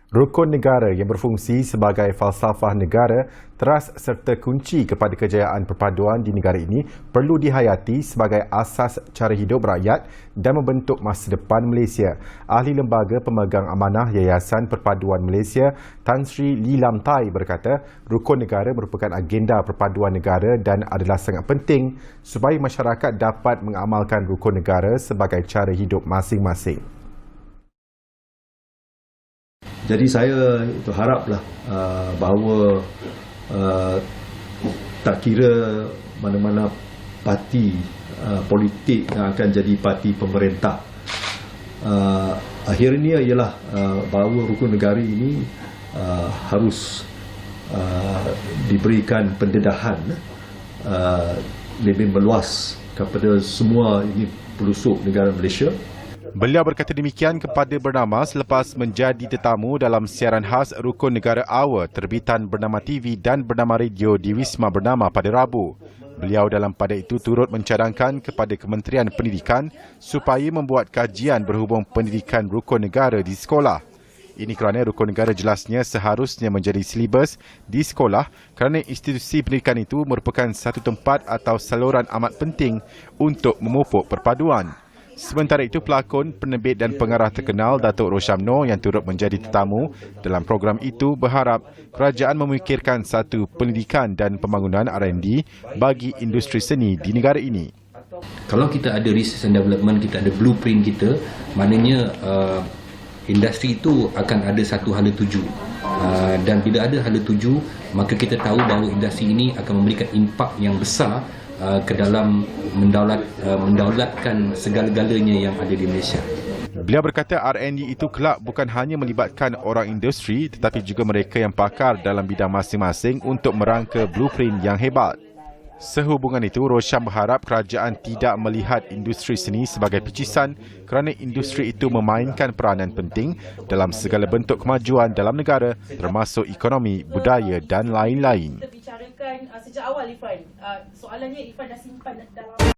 Rukun negara yang berfungsi sebagai falsafah negara, teras serta kunci kepada kejayaan perpaduan di negara ini perlu dihayati sebagai asas cara hidup rakyat dan membentuk masa depan Malaysia. Ahli Lembaga Pemegang Amanah Yayasan Perpaduan Malaysia, Tan Sri Lee Lam Tai berkata, rukun negara merupakan agenda perpaduan negara dan adalah sangat penting supaya masyarakat dapat mengamalkan rukun negara sebagai cara hidup masing-masing. Jadi saya itu haraplah bahawa tak kira mana-mana parti politik yang akan jadi parti pemerintah, akhirnya ialah bahawa rukun negara ini harus diberikan pendedahan lebih meluas kepada semua ini pelosok negara Malaysia. Beliau berkata demikian kepada Bernama selepas menjadi tetamu dalam siaran khas Rukun Negara Hour terbitan Bernama TV dan Bernama Radio di Wisma Bernama pada Rabu. Beliau dalam pada itu turut mencadangkan kepada Kementerian Pendidikan supaya membuat kajian berhubung pendidikan rukun negara di sekolah. Ini kerana rukun negara jelasnya seharusnya menjadi silibus di sekolah kerana institusi pendidikan itu merupakan satu tempat atau saluran amat penting untuk memupuk perpaduan. Sementara itu, pelakon, penerbit dan pengarah terkenal Datuk Roshamno yang turut menjadi tetamu dalam program itu berharap kerajaan memikirkan satu pendidikan dan pembangunan R&D bagi industri seni di negara ini. Kalau kita ada research and development, kita ada blueprint kita, maknanya industri itu akan ada satu hala tuju. Dan bila ada hala tuju, maka kita tahu bahawa industri ini akan memberikan impak yang besar ke dalam mendaulatkan segala-galanya yang ada di Malaysia. Beliau berkata R&D itu kelak bukan hanya melibatkan orang industri tetapi juga mereka yang pakar dalam bidang masing-masing untuk merangka blueprint yang hebat. Sehubungan itu, Rosham berharap kerajaan tidak melihat industri seni sebagai pecisan kerana industri itu memainkan peranan penting dalam segala bentuk kemajuan dalam negara termasuk ekonomi, budaya dan lain-lain. Kita bicarakan sejak awal, Irfan. Soalannya Irfan dah simpan dalam